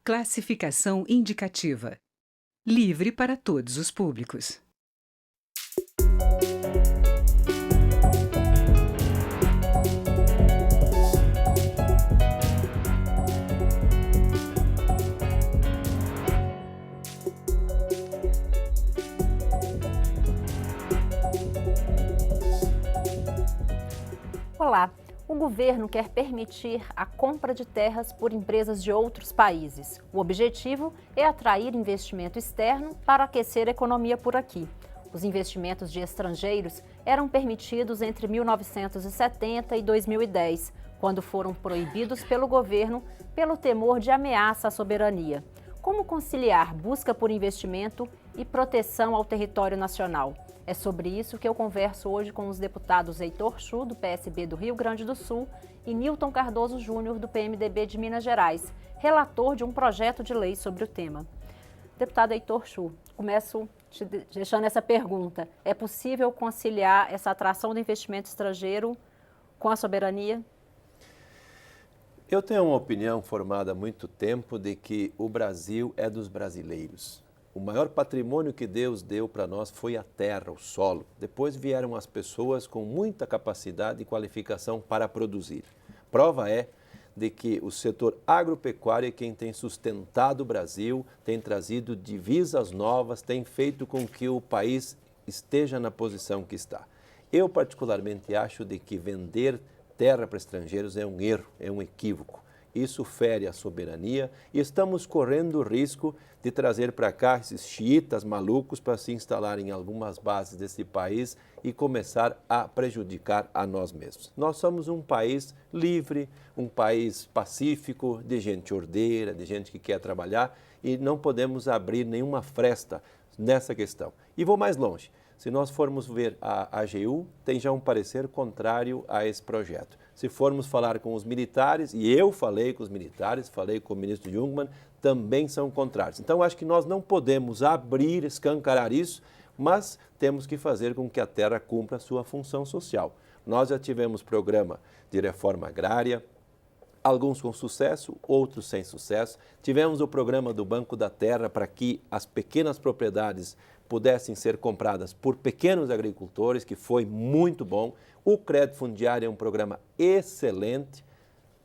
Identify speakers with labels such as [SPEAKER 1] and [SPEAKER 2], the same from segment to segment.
[SPEAKER 1] Classificação indicativa. Livre para todos os públicos.
[SPEAKER 2] Olá! O governo quer permitir a compra de terras por empresas de outros países. O objetivo é atrair investimento externo para aquecer a economia por aqui. Os investimentos de estrangeiros eram permitidos entre 1970 e 2010, quando foram proibidos pelo governo pelo temor de ameaça à soberania. Como conciliar busca por investimento e proteção ao território nacional? É sobre isso que eu converso hoje com os deputados Heitor Chu, do PSB do Rio Grande do Sul, e Nilton Cardoso Júnior, do PMDB de Minas Gerais, relator de um projeto de lei sobre o tema. Deputado Heitor Chu, começo te deixando essa pergunta. É possível conciliar essa atração do investimento estrangeiro com a soberania?
[SPEAKER 3] Eu tenho uma opinião formada há muito tempo de que o Brasil é dos brasileiros. O maior patrimônio que Deus deu para nós foi a terra, o solo. Depois vieram as pessoas com muita capacidade e qualificação para produzir. Prova é de que o setor agropecuário é quem tem sustentado o Brasil, tem trazido divisas novas, tem feito com que o país esteja na posição que está. Eu particularmente acho de que vender terra para estrangeiros é um erro, é um equívoco. Isso fere a soberania e estamos correndo o risco de trazer para cá esses xiitas malucos para se instalarem em algumas bases desse país e começar a prejudicar a nós mesmos. Nós somos um país livre, um país pacífico, de gente ordeira, de gente que quer trabalhar e não podemos abrir nenhuma fresta nessa questão. E vou mais longe. Se nós formos ver a AGU, tem já um parecer contrário a esse projeto. Se formos falar com os militares, e eu falei com os militares, falei com o ministro Jungmann, também são contrários. Então, acho que nós não podemos abrir, escancarar isso, mas temos que fazer com que a terra cumpra a sua função social. Nós já tivemos programa de reforma agrária, alguns com sucesso, outros sem sucesso. Tivemos o programa do Banco da Terra para que as pequenas propriedades pudessem ser compradas por pequenos agricultores, que foi muito bom. O crédito fundiário é um programa excelente,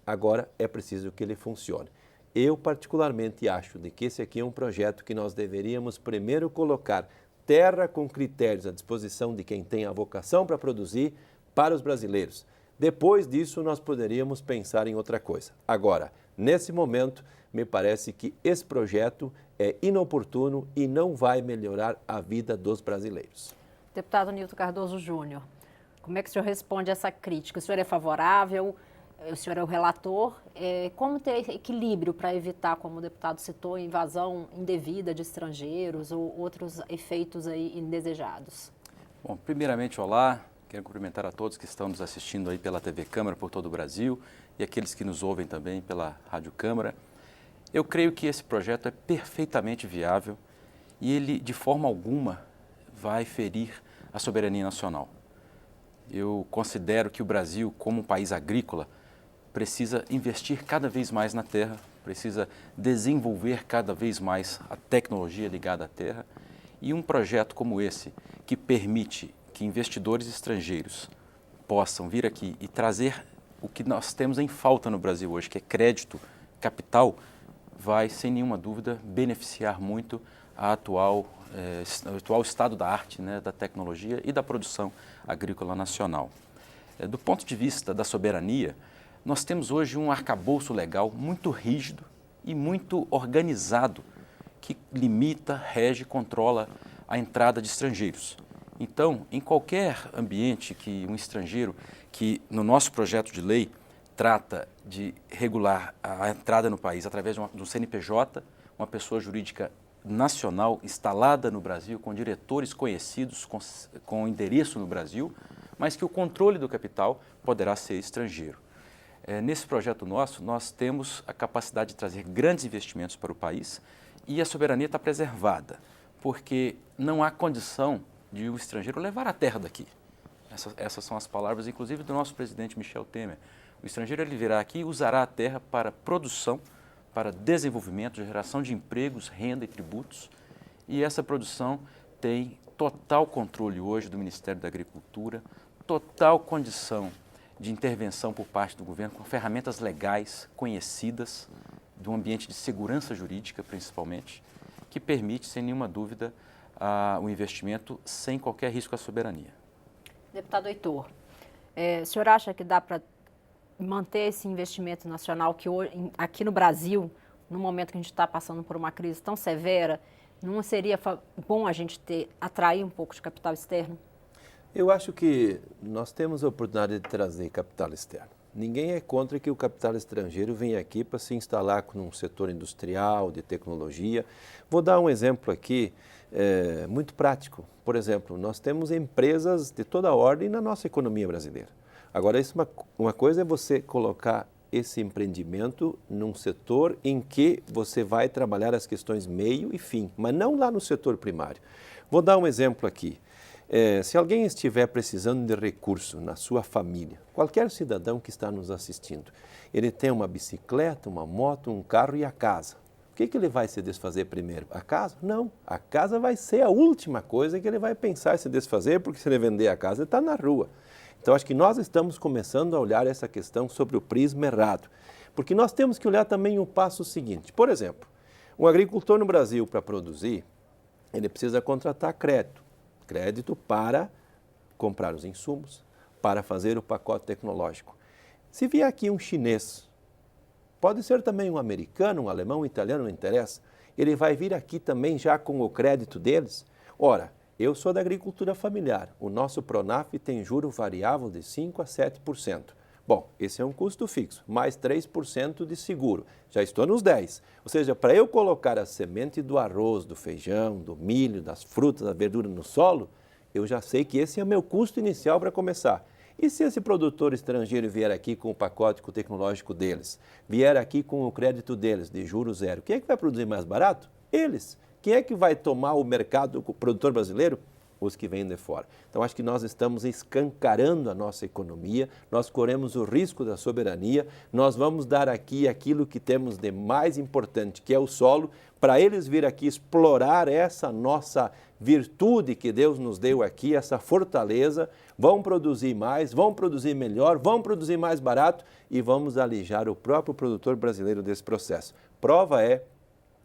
[SPEAKER 3] agora é preciso que ele funcione. Eu particularmente acho de que esse aqui é um projeto que nós deveríamos primeiro colocar terra com critérios à disposição de quem tem a vocação para produzir para os brasileiros. Depois disso, nós poderíamos pensar em outra coisa. Agora, nesse momento, me parece que esse projeto é inoportuno e não vai melhorar a vida dos brasileiros.
[SPEAKER 2] Deputado Nilton Cardoso Júnior, como é que o senhor responde a essa crítica? O senhor é favorável? O senhor é o relator? Como ter equilíbrio para evitar, como o deputado citou, invasão indevida de estrangeiros ou outros efeitos aí indesejados?
[SPEAKER 4] Bom, primeiramente, olá. Quero cumprimentar a todos que estão nos assistindo aí pela TV Câmara por todo o Brasil e aqueles que nos ouvem também pela Rádio Câmara. Eu creio que esse projeto é perfeitamente viável e ele, de forma alguma, vai ferir a soberania nacional. Eu considero que o Brasil, como um país agrícola, precisa investir cada vez mais na terra, precisa desenvolver cada vez mais a tecnologia ligada à terra e um projeto como esse, que permite que investidores estrangeiros possam vir aqui e trazer o que nós temos em falta no Brasil hoje, que é crédito, capital, vai, sem nenhuma dúvida, beneficiar muito o atual estado da arte, né, da tecnologia e da produção agrícola nacional. Do ponto de vista da soberania, nós temos hoje um arcabouço legal muito rígido e muito organizado que limita, rege, controla a entrada de estrangeiros. Então, em qualquer ambiente que um estrangeiro, que no nosso projeto de lei trata de regular a entrada no país através de um CNPJ, uma pessoa jurídica nacional instalada no Brasil, com diretores conhecidos, com endereço no Brasil, mas que o controle do capital poderá ser estrangeiro. Nesse projeto nosso, nós temos a capacidade de trazer grandes investimentos para o país e a soberania está preservada, porque não há condição de um estrangeiro levar a terra daqui. Essas são as palavras, inclusive, do nosso presidente Michel Temer. O estrangeiro ele virá aqui e usará a terra para produção, para desenvolvimento, geração de empregos, renda e tributos. E essa produção tem total controle hoje do Ministério da Agricultura, total condição de intervenção por parte do governo, com ferramentas legais conhecidas, de um ambiente de segurança jurídica, principalmente, que permite, sem nenhuma dúvida, o investimento sem qualquer risco à soberania.
[SPEAKER 2] Deputado Heitor, o senhor acha que dá para manter esse investimento nacional que hoje, aqui no Brasil, no momento que a gente está passando por uma crise tão severa, não seria bom a gente atrair um pouco de capital externo?
[SPEAKER 3] Eu acho que nós temos a oportunidade de trazer capital externo. Ninguém é contra que o capital estrangeiro venha aqui para se instalar num setor industrial, de tecnologia. Vou dar um exemplo aqui muito prático. Por exemplo, nós temos empresas de toda ordem na nossa economia brasileira. Agora, uma coisa é você colocar esse empreendimento num setor em que você vai trabalhar as questões meio e fim, mas não lá no setor primário. Vou dar um exemplo aqui. Se alguém estiver precisando de recurso na sua família, qualquer cidadão que está nos assistindo, ele tem uma bicicleta, uma moto, um carro e a casa. O que ele vai se desfazer primeiro? A casa? Não. A casa vai ser a última coisa que ele vai pensar em se desfazer, porque se ele vender a casa, ele está na rua. Então, acho que nós estamos começando a olhar essa questão sobre o prisma errado. Porque nós temos que olhar também o passo seguinte. Por exemplo, um agricultor no Brasil, para produzir, ele precisa contratar crédito. Crédito para comprar os insumos, para fazer o pacote tecnológico. Se vier aqui um chinês, pode ser também um americano, um alemão, um italiano, não interessa, ele vai vir aqui também já com o crédito deles? Ora, eu sou da agricultura familiar, o nosso Pronaf tem juro variável de 5% a 7%. Bom, esse é um custo fixo, mais 3% de seguro, já estou nos 10%. Ou seja, para eu colocar a semente do arroz, do feijão, do milho, das frutas, da verdura no solo, eu já sei que esse é o meu custo inicial para começar. E se esse produtor estrangeiro vier aqui com o pacote tecnológico deles, vier aqui com o crédito deles de juros zero, quem é que vai produzir mais barato? Eles. Quem é que vai tomar o mercado, o produtor brasileiro? Os que vêm de fora. Então, acho que nós estamos escancarando a nossa economia, nós corremos o risco da soberania, nós vamos dar aqui aquilo que temos de mais importante, que é o solo, para eles vir aqui explorar essa nossa virtude que Deus nos deu aqui, essa fortaleza, vão produzir mais, vão produzir melhor, vão produzir mais barato e vamos alijar o próprio produtor brasileiro desse processo. Prova é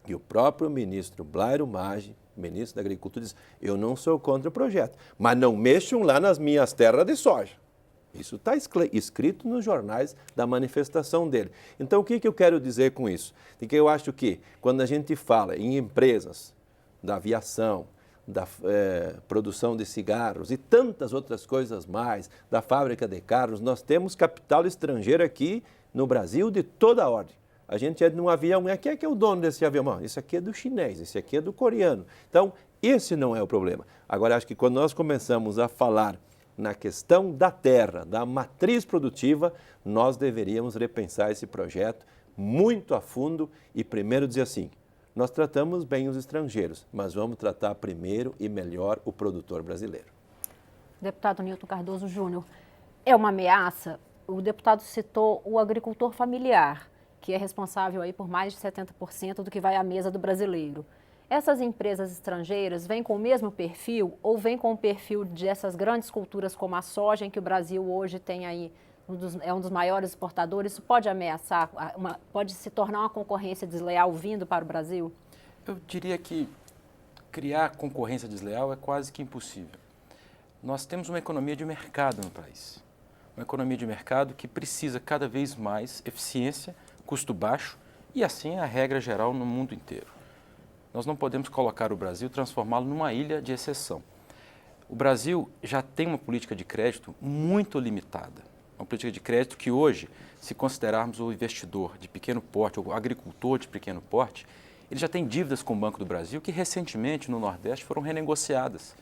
[SPEAKER 3] que o próprio ministro Blairo Maggi, ministro da Agricultura, diz: eu não sou contra o projeto, mas não mexam lá nas minhas terras de soja. Isso está escrito nos jornais da manifestação dele. Então, o que eu quero dizer com isso? De que eu acho que, quando a gente fala em empresas da aviação, da produção de cigarros e tantas outras coisas mais, da fábrica de carros, nós temos capital estrangeiro aqui no Brasil de toda a ordem. A gente é num avião, quem é que é o dono desse avião? Não, esse aqui é do chinês, esse aqui é do coreano. Então, esse não é o problema. Agora, acho que quando nós começamos a falar na questão da terra, da matriz produtiva, nós deveríamos repensar esse projeto muito a fundo e primeiro dizer assim: nós tratamos bem os estrangeiros, mas vamos tratar primeiro e melhor o produtor brasileiro.
[SPEAKER 2] Deputado Nilton Cardoso Júnior, é uma ameaça? O deputado citou o agricultor familiar, que é responsável aí por mais de 70% do que vai à mesa do brasileiro. Essas empresas estrangeiras vêm com o mesmo perfil ou vêm com o perfil dessas grandes culturas como a soja, em que o Brasil hoje tem aí é um dos maiores exportadores? Isso pode ameaçar, pode se tornar uma concorrência desleal vindo para o Brasil?
[SPEAKER 4] Eu diria que criar concorrência desleal é quase que impossível. Nós temos uma economia de mercado no país. Uma economia de mercado que precisa cada vez mais eficiência, custo baixo, e assim é a regra geral no mundo inteiro. Nós não podemos colocar o Brasil, transformá-lo numa ilha de exceção. O Brasil já tem uma política de crédito muito limitada. Uma política de crédito que hoje, se considerarmos o investidor de pequeno porte, ou o agricultor de pequeno porte, ele já tem dívidas com o Banco do Brasil que recentemente no Nordeste foram renegociadas.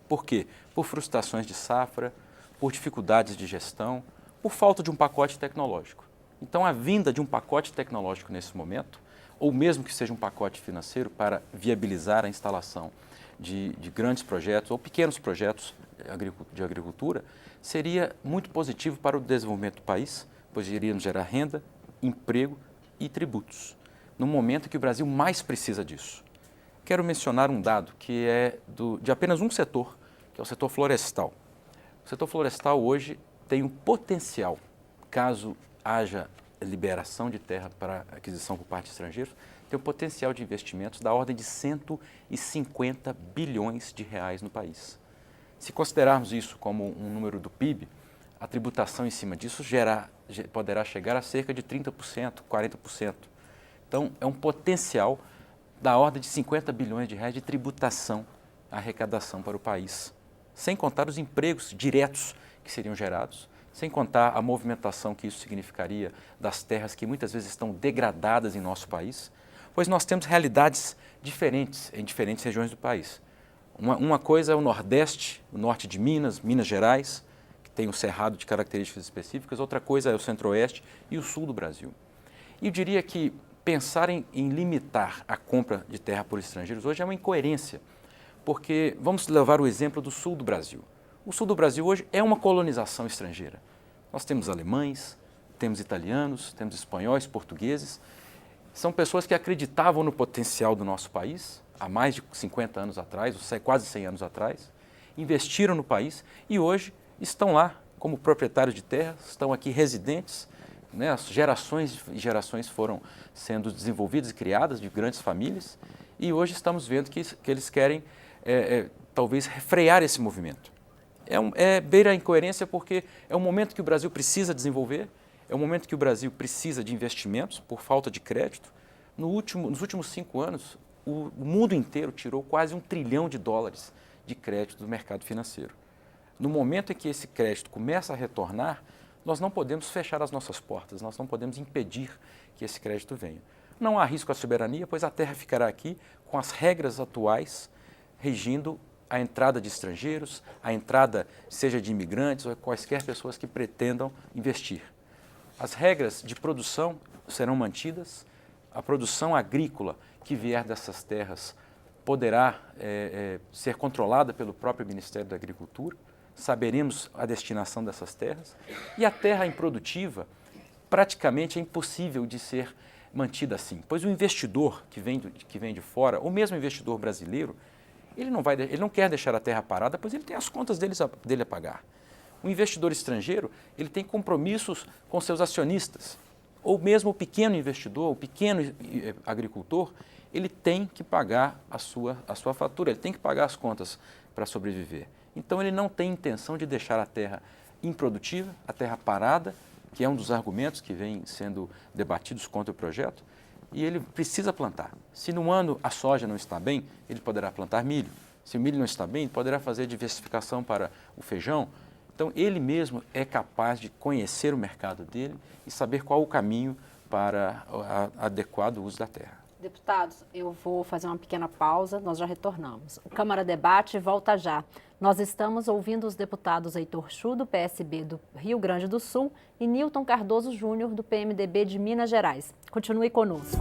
[SPEAKER 4] Por quê? Por frustrações de safra, por dificuldades de gestão, por falta de um pacote tecnológico. Então, a vinda de um pacote tecnológico nesse momento, ou mesmo que seja um pacote financeiro para viabilizar a instalação de grandes projetos ou pequenos projetos de agricultura, seria muito positivo para o desenvolvimento do país, pois iríamos gerar renda, emprego e tributos. no momento que o Brasil mais precisa disso. Quero mencionar um dado que é de apenas um setor, que é o setor florestal. O setor florestal hoje tem um potencial, caso haja liberação de terra para aquisição por parte de estrangeiros, tem um potencial de investimentos da ordem de 150 bilhões de reais no país. Se considerarmos isso como um número do PIB, a tributação em cima disso poderá chegar a cerca de 30%, 40%. Então, é um potencial da ordem de 50 bilhões de reais de tributação, arrecadação para o país. Sem contar os empregos diretos que seriam gerados, sem contar a movimentação que isso significaria das terras que muitas vezes estão degradadas em nosso país, pois nós temos realidades diferentes em diferentes regiões do país. Uma coisa é o Nordeste, o norte de Minas, Minas Gerais, que tem um cerrado de características específicas, outra coisa é o Centro-Oeste e o Sul do Brasil. E eu diria que pensar em limitar a compra de terra por estrangeiros hoje é uma incoerência, porque vamos levar o exemplo do Sul do Brasil. O Sul do Brasil hoje é uma colonização estrangeira. Nós temos alemães, temos italianos, temos espanhóis, portugueses. São pessoas que acreditavam no potencial do nosso país há mais de 50 anos atrás, quase 100 anos atrás, investiram no país e hoje estão lá como proprietários de terras, estão aqui residentes, né? As gerações e gerações foram sendo desenvolvidas e criadas de grandes famílias e hoje estamos vendo que eles querem talvez frear esse movimento. Beira a incoerência porque é um momento que o Brasil precisa desenvolver, é um momento que o Brasil precisa de investimentos por falta de crédito. Nos últimos 5 anos, o mundo inteiro tirou quase $1 trilhão de crédito do mercado financeiro. No momento em que esse crédito começa a retornar, nós não podemos fechar as nossas portas, nós não podemos impedir que esse crédito venha. Não há risco à soberania, pois a terra ficará aqui com as regras atuais regindo a entrada de estrangeiros, a entrada seja de imigrantes ou quaisquer pessoas que pretendam investir. As regras de produção serão mantidas, a produção agrícola que vier dessas terras poderá ser controlada pelo próprio Ministério da Agricultura, saberemos a destinação dessas terras e a terra improdutiva praticamente é impossível de ser mantida assim, pois o investidor que vem de fora, ou mesmo o investidor brasileiro, ele não quer deixar a terra parada, pois ele tem as contas dele a pagar. O investidor estrangeiro, ele tem compromissos com seus acionistas, ou mesmo o pequeno investidor, o pequeno agricultor, ele tem que pagar a sua fatura, ele tem que pagar as contas para sobreviver. Então ele não tem intenção de deixar a terra improdutiva, a terra parada, que é um dos argumentos que vem sendo debatidos contra o projeto, e ele precisa plantar. Se no ano a soja não está bem, ele poderá plantar milho. Se o milho não está bem, ele poderá fazer diversificação para o feijão. Então, ele mesmo é capaz de conhecer o mercado dele e saber qual o caminho para o adequado uso da terra.
[SPEAKER 2] Deputados, eu vou fazer uma pequena pausa, nós já retornamos. O Câmara Debate volta já. Nós estamos ouvindo os deputados Heitor Chu, do PSB do Rio Grande do Sul, e Nilton Cardoso Júnior, do PMDB de Minas Gerais. Continue conosco.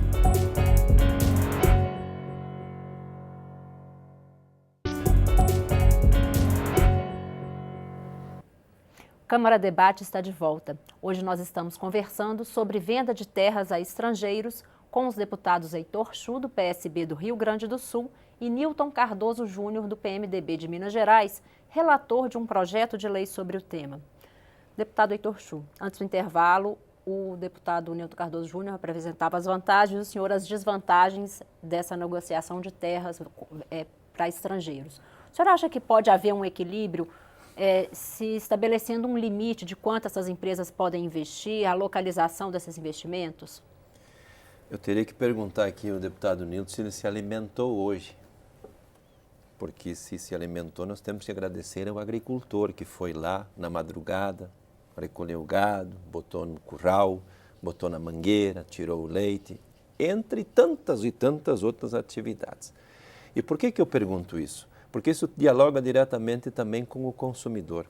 [SPEAKER 2] O Câmara Debate está de volta. Hoje nós estamos conversando sobre venda de terras a estrangeiros com os deputados Heitor Chu, do PSB do Rio Grande do Sul, e Nilton Cardoso Júnior, do PMDB de Minas Gerais, relator de um projeto de lei sobre o tema. Deputado Heitor Chu, antes do intervalo, o deputado Nilton Cardoso Júnior apresentava as vantagens e o senhor as desvantagens dessa negociação de terras para estrangeiros. O senhor acha que pode haver um equilíbrio se estabelecendo um limite de quanto essas empresas podem investir, a localização desses investimentos?
[SPEAKER 3] Eu teria que perguntar aqui ao deputado Nilton se ele se alimentou hoje. Porque se alimentou, nós temos que agradecer ao agricultor que foi lá na madrugada, recolheu o gado, botou no curral, botou na mangueira, tirou o leite, entre tantas e tantas outras atividades. E por que eu pergunto isso? Porque isso dialoga diretamente também com o consumidor.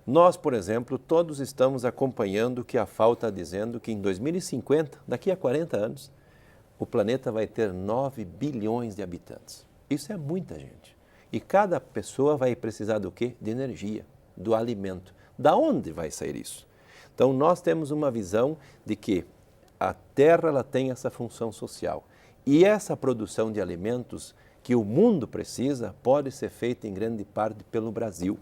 [SPEAKER 3] Nós, por exemplo, todos estamos acompanhando o que a FAO está dizendo que em 2050, daqui a 40 anos, o planeta vai ter 9 bilhões de habitantes. Isso é muita gente. E cada pessoa vai precisar do quê? De energia, do alimento. Da onde vai sair isso? Então, nós temos uma visão de que a terra ela tem essa função social. E essa produção de alimentos que o mundo precisa pode ser feita em grande parte pelo Brasil.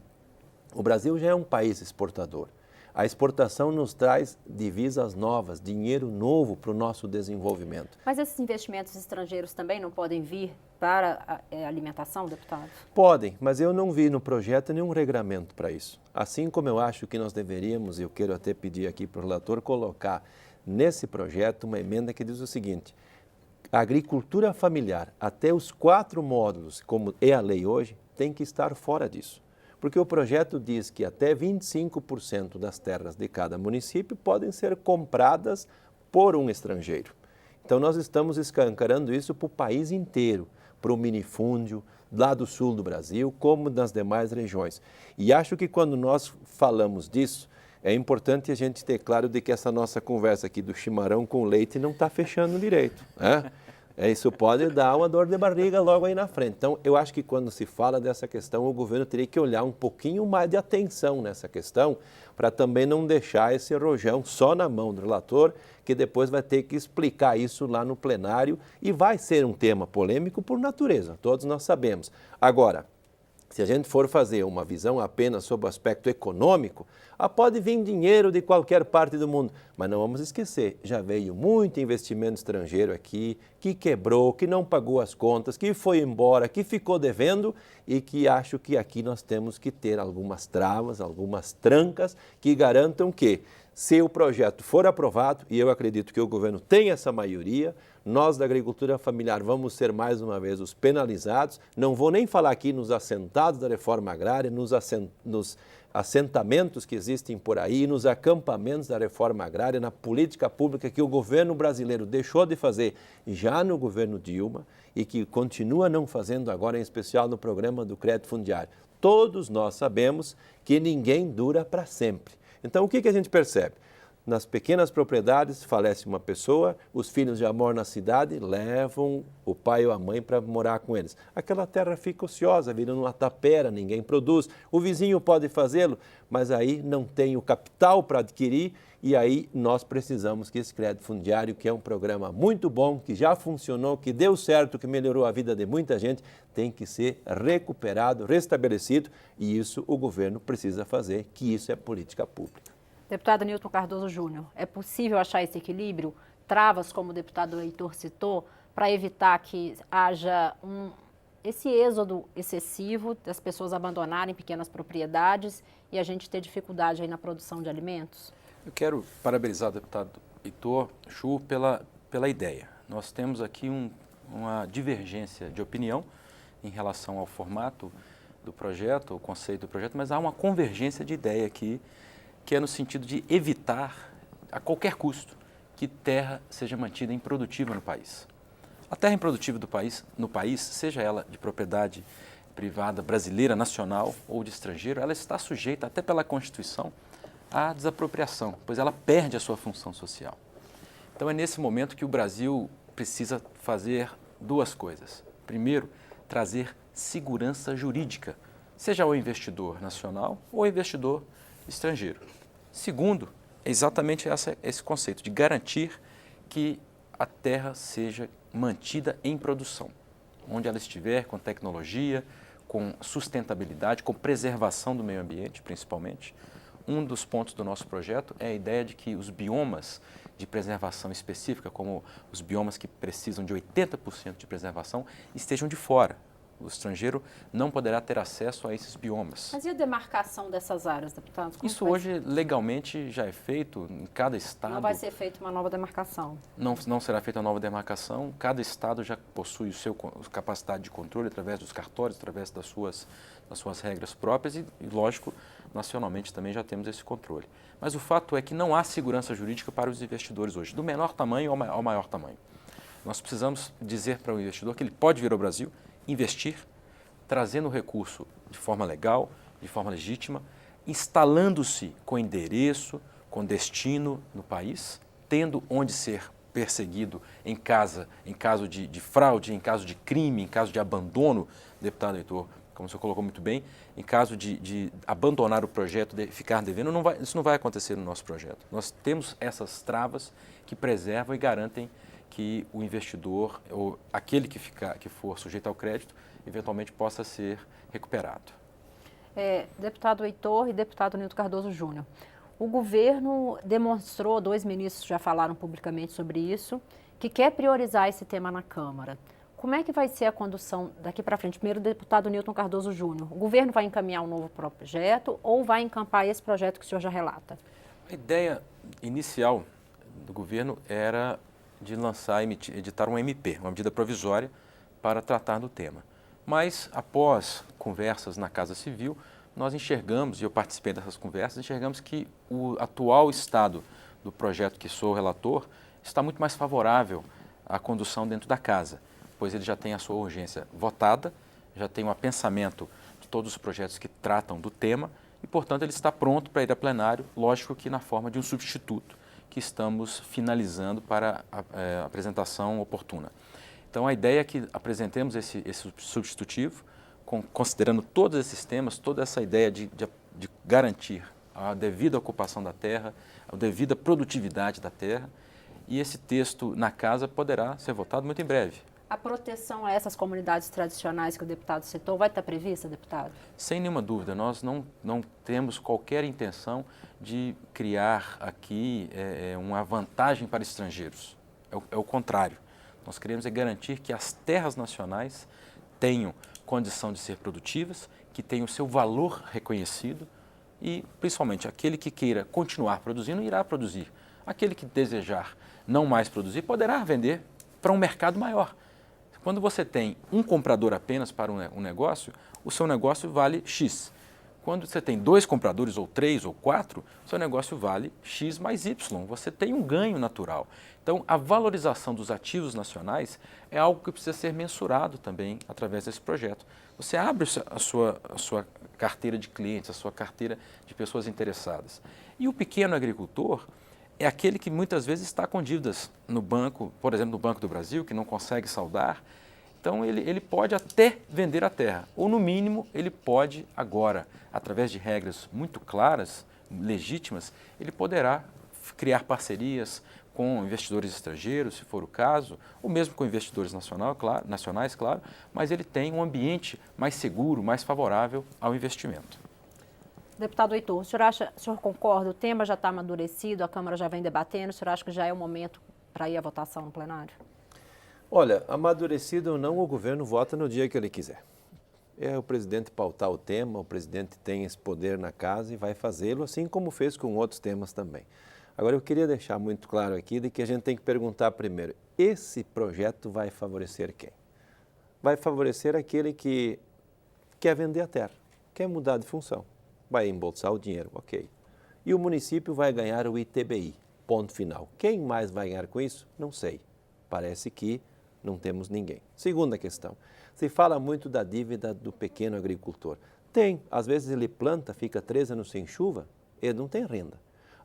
[SPEAKER 3] O Brasil já é um país exportador. A exportação nos traz divisas novas, dinheiro novo para o nosso desenvolvimento.
[SPEAKER 2] Mas esses investimentos estrangeiros também não podem vir para a alimentação, deputado?
[SPEAKER 3] Podem, mas eu não vi no projeto nenhum regramento para isso. Assim como eu acho que nós deveríamos, eu quero até pedir aqui para o relator colocar nesse projeto uma emenda que diz o seguinte: a agricultura familiar, até os 4 módulos, como é a lei hoje, tem que estar fora disso. Porque o projeto diz que até 25% das terras de cada município podem ser compradas por um estrangeiro. Então nós estamos escancarando isso para o país inteiro, para o minifúndio, lá do sul do Brasil, como nas demais regiões. E acho que quando nós falamos disso, é importante a gente ter claro de que essa nossa conversa aqui do chimarrão com leite não está fechando direito, né? Isso pode dar uma dor de barriga logo aí na frente. Então, eu acho que quando se fala dessa questão, o governo teria que olhar um pouquinho mais de atenção nessa questão, para também não deixar esse rojão só na mão do relator, que depois vai ter que explicar isso lá no plenário e vai ser um tema polêmico por natureza, todos nós sabemos. Agora, se a gente for fazer uma visão apenas sobre o aspecto econômico, pode vir dinheiro de qualquer parte do mundo, mas não vamos esquecer, já veio muito investimento estrangeiro aqui, que quebrou, que não pagou as contas, que foi embora, que ficou devendo e que acho que aqui nós temos que ter algumas travas, algumas trancas que garantam que, se o projeto for aprovado, e eu acredito que o governo tem essa maioria, nós da agricultura familiar vamos ser mais uma vez os penalizados. Não vou nem falar aqui nos assentados da reforma agrária, nos assentamentos que existem por aí, nos acampamentos da reforma agrária, na política pública que o governo brasileiro deixou de fazer já no governo Dilma e que continua não fazendo agora, em especial no programa do crédito fundiário. Todos nós sabemos que ninguém dura para sempre. Então, o que a gente percebe? Nas pequenas propriedades, falece uma pessoa, os filhos já moram na cidade, levam o pai ou a mãe para morar com eles. Aquela terra fica ociosa, virando uma tapera, ninguém produz. O vizinho pode fazê-lo, mas aí não tem o capital para adquirir e aí nós precisamos que esse crédito fundiário, que é um programa muito bom, que já funcionou, que deu certo, que melhorou a vida de muita gente, tem que ser recuperado, restabelecido e isso o governo precisa fazer, que isso é política pública.
[SPEAKER 2] Deputado Newton Cardoso Júnior, é possível achar esse equilíbrio, travas, como o deputado Heitor citou, para evitar que haja esse êxodo excessivo das pessoas abandonarem pequenas propriedades e a gente ter dificuldade aí na produção de alimentos?
[SPEAKER 4] Eu quero parabenizar o deputado Heitor Chu pela ideia. Nós temos aqui uma divergência de opinião em relação ao formato do projeto, o conceito do projeto, mas há uma convergência de ideia aqui, que é no sentido de evitar, a qualquer custo, que terra seja mantida improdutiva no país. A terra improdutiva no país, seja ela de propriedade privada brasileira, nacional ou de estrangeiro, ela está sujeita, até pela Constituição, à desapropriação, pois ela perde a sua função social. Então é nesse momento que o Brasil precisa fazer 2 coisas. Primeiro, trazer segurança jurídica, seja ao investidor nacional ou ao investidor estrangeiro. Segundo, é exatamente esse conceito de garantir que a terra seja mantida em produção, onde ela estiver, com tecnologia, com sustentabilidade, com preservação do meio ambiente, principalmente. Um dos pontos do nosso projeto é a ideia de que os biomas de preservação específica, como os biomas que precisam de 80% de preservação, estejam de fora. O estrangeiro não poderá ter acesso a esses biomas.
[SPEAKER 2] Mas e a demarcação dessas áreas, deputado?
[SPEAKER 4] Isso hoje legalmente já é feito em cada estado.
[SPEAKER 2] Não vai ser feita uma nova demarcação?
[SPEAKER 4] Não será feita uma nova demarcação. Cada estado já possui a capacidade de controle através dos cartórios, através das suas regras próprias e, lógico, nacionalmente também já temos esse controle. Mas o fato é que não há segurança jurídica para os investidores hoje, do menor tamanho ao maior tamanho. Nós precisamos dizer para o investidor que ele pode vir ao Brasil, investir, trazendo o recurso de forma legal, de forma legítima, instalando-se com endereço, com destino no país, tendo onde ser perseguido em caso de fraude, em caso de crime, em caso de abandono, deputado Heitor, como você colocou muito bem, em caso de abandonar o projeto, de ficar devendo, isso não vai acontecer no nosso projeto. Nós temos essas travas que preservam e garantem que o investidor, ou aquele que for sujeito ao crédito, eventualmente possa ser recuperado.
[SPEAKER 2] Deputado Heitor e deputado Nilton Cardoso Júnior, o governo demonstrou, 2 ministros já falaram publicamente sobre isso, que quer priorizar esse tema na Câmara. Como é que vai ser a condução daqui para frente? Primeiro, o deputado Nilton Cardoso Júnior. O governo vai encaminhar um novo projeto ou vai encampar esse projeto que o senhor já relata?
[SPEAKER 4] A ideia inicial do governo era de editar um MP, uma medida provisória, para tratar do tema. Mas, após conversas na Casa Civil, nós enxergamos, e eu participei dessas conversas, enxergamos que o atual estado do projeto que sou relator está muito mais favorável à condução dentro da Casa, pois ele já tem a sua urgência votada, já tem um apensamento de todos os projetos que tratam do tema e, portanto, ele está pronto para ir a plenário, lógico que na forma de um substituto que estamos finalizando para a apresentação oportuna. Então, a ideia é que apresentemos esse substitutivo, considerando todos esses temas, toda essa ideia de garantir a devida ocupação da terra, a devida produtividade da terra, e esse texto na Casa poderá ser votado muito em breve.
[SPEAKER 2] A proteção a essas comunidades tradicionais que o deputado citou vai estar prevista, deputado?
[SPEAKER 4] Sem nenhuma dúvida, nós não temos qualquer intenção de criar aqui uma vantagem para estrangeiros. É o contrário. Nós queremos garantir que as terras nacionais tenham condição de ser produtivas, que tenham o seu valor reconhecido e, principalmente, aquele que queira continuar produzindo, irá produzir. Aquele que desejar não mais produzir, poderá vender para um mercado maior. Quando você tem um comprador apenas para um negócio, o seu negócio vale X. Quando você tem 2 compradores, ou 3, ou 4, o seu negócio vale X mais Y. Você tem um ganho natural. Então, a valorização dos ativos nacionais é algo que precisa ser mensurado também através desse projeto. Você abre a sua carteira de clientes, a sua carteira de pessoas interessadas. E o pequeno agricultor é aquele que muitas vezes está com dívidas no banco, por exemplo, no Banco do Brasil, que não consegue saldar. Então, ele pode até vender a terra, ou no mínimo, ele pode agora, através de regras muito claras, legítimas, ele poderá criar parcerias com investidores estrangeiros, se for o caso, ou mesmo com investidores nacionais, claro, mas ele tem um ambiente mais seguro, mais favorável ao investimento.
[SPEAKER 2] Deputado Heitor, o senhor concorda? O tema já está amadurecido, a Câmara já vem debatendo, o senhor acha que já é o momento para ir à votação no plenário?
[SPEAKER 3] Olha, amadurecido ou não, o governo vota no dia que ele quiser. É o presidente pautar o tema, o presidente tem esse poder na casa e vai fazê-lo, assim como fez com outros temas também. Agora, eu queria deixar muito claro aqui de que a gente tem que perguntar primeiro, esse projeto vai favorecer quem? Vai favorecer aquele que quer vender a terra, quer mudar de função, vai embolsar o dinheiro, ok. E o município vai ganhar o ITBI, ponto final. Quem mais vai ganhar com isso? Não sei. Parece que não temos ninguém. Segunda questão, se fala muito da dívida do pequeno agricultor. Tem, às vezes ele planta, fica 3 anos sem chuva, ele não tem renda.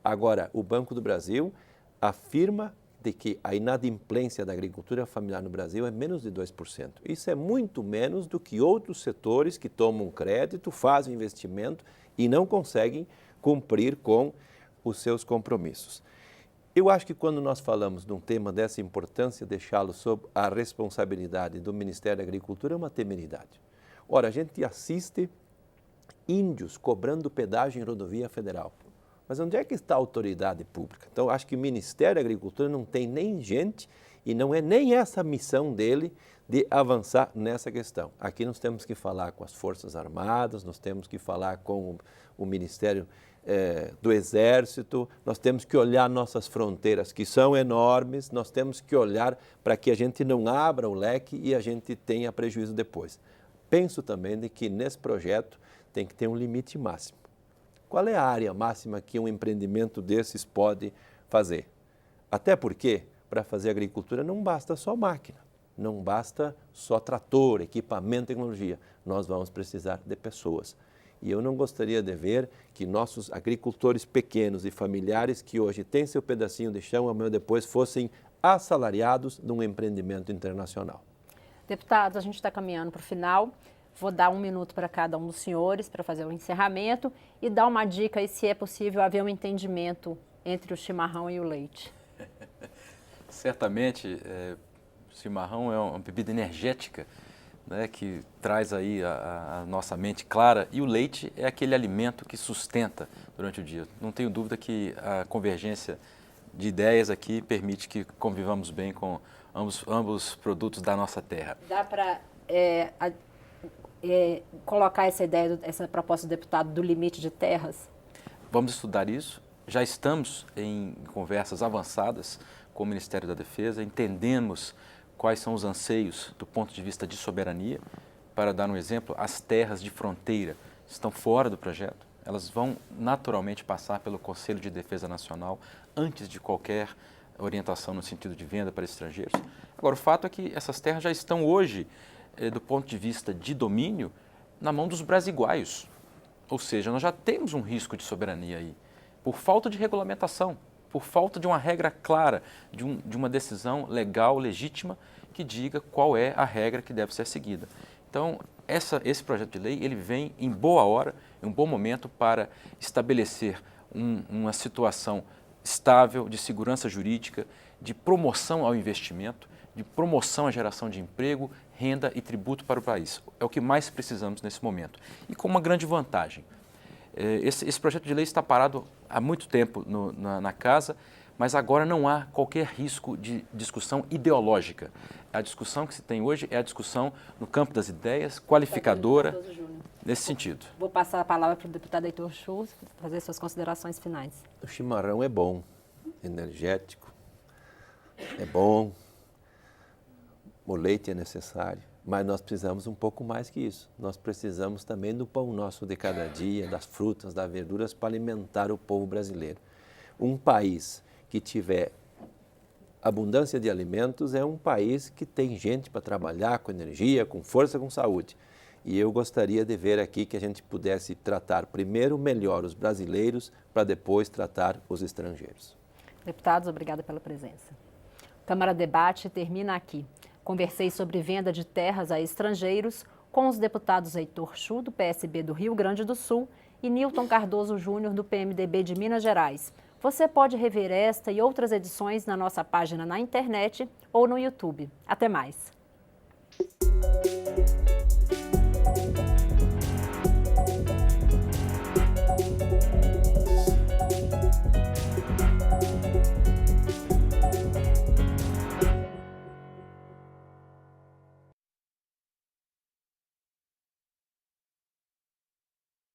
[SPEAKER 3] Agora, o Banco do Brasil afirma de que a inadimplência da agricultura familiar no Brasil é menos de 2%. Isso é muito menos do que outros setores que tomam crédito, fazem investimento e não conseguem cumprir com os seus compromissos. Eu acho que quando nós falamos de um tema dessa importância, deixá-lo sob a responsabilidade do Ministério da Agricultura é uma temeridade. Ora, a gente assiste índios cobrando pedágio em rodovia federal. Mas onde é que está a autoridade pública? Então, acho que o Ministério da Agricultura não tem nem gente e não é nem essa a missão dele de avançar nessa questão. Aqui nós temos que falar com as Forças Armadas, nós temos que falar com o Ministério do Exército, nós temos que olhar nossas fronteiras, que são enormes, nós temos que olhar para que a gente não abra o leque e a gente tenha prejuízo depois. Penso também de que nesse projeto tem que ter um limite máximo. Qual é a área máxima que um empreendimento desses pode fazer? Até porque, para fazer agricultura, não basta só máquina, não basta só trator, equipamento, tecnologia. Nós vamos precisar de pessoas. E eu não gostaria de ver que nossos agricultores pequenos e familiares, que hoje têm seu pedacinho de chão, amanhã depois fossem assalariados num empreendimento internacional.
[SPEAKER 2] Deputados, a gente está caminhando para o final. Vou dar 1 minuto para cada um dos senhores para fazer o encerramento e dar uma dica aí se é possível haver um entendimento entre o chimarrão e o leite.
[SPEAKER 4] Certamente, o chimarrão é uma bebida energética, né, que traz aí a nossa mente clara, e o leite é aquele alimento que sustenta durante o dia. Não tenho dúvida que a convergência de ideias aqui permite que convivamos bem com ambos produtos da nossa terra.
[SPEAKER 2] Dá para colocar essa ideia, essa proposta do deputado do limite de terras?
[SPEAKER 4] Vamos estudar isso. Já estamos em conversas avançadas com o Ministério da Defesa, entendemos quais são os anseios do ponto de vista de soberania. Para dar um exemplo, as terras de fronteira estão fora do projeto. Elas vão naturalmente passar pelo Conselho de Defesa Nacional antes de qualquer orientação no sentido de venda para estrangeiros. Agora, o fato é que essas terras já estão hoje, do ponto de vista de domínio, na mão dos brasiguaios. Ou seja, nós já temos um risco de soberania aí, por falta de regulamentação, por falta de uma regra clara, de uma decisão legal, legítima, que diga qual é a regra que deve ser seguida. Então, esse projeto de lei ele vem em boa hora, em um bom momento para estabelecer uma situação estável de segurança jurídica, de promoção ao investimento, de promoção à geração de emprego, renda e tributo para o país. É o que mais precisamos nesse momento. E com uma grande vantagem. Esse projeto de lei está parado há muito tempo na casa, mas agora não há qualquer risco de discussão ideológica. A discussão que se tem hoje é a discussão no campo das ideias, qualificadora, nesse sentido.
[SPEAKER 2] Vou passar a palavra para o deputado Heitor Schultz fazer suas considerações finais.
[SPEAKER 3] O chimarrão é bom, energético, é bom, o leite é necessário, mas nós precisamos um pouco mais que isso. Nós precisamos também do pão nosso de cada dia, das frutas, das verduras para alimentar o povo brasileiro. Um país que tiver abundância de alimentos é um país que tem gente para trabalhar com energia, com força, com saúde. E eu gostaria de ver aqui que a gente pudesse tratar primeiro melhor os brasileiros para depois tratar os estrangeiros.
[SPEAKER 2] Deputados, obrigada pela presença. Câmara Debate termina aqui. Conversei sobre venda de terras a estrangeiros com os deputados Heitor Schultz, do PSB do Rio Grande do Sul, e Nilton Cardoso Júnior, do PMDB de Minas Gerais. Você pode rever esta e outras edições na nossa página na internet ou no YouTube. Até mais!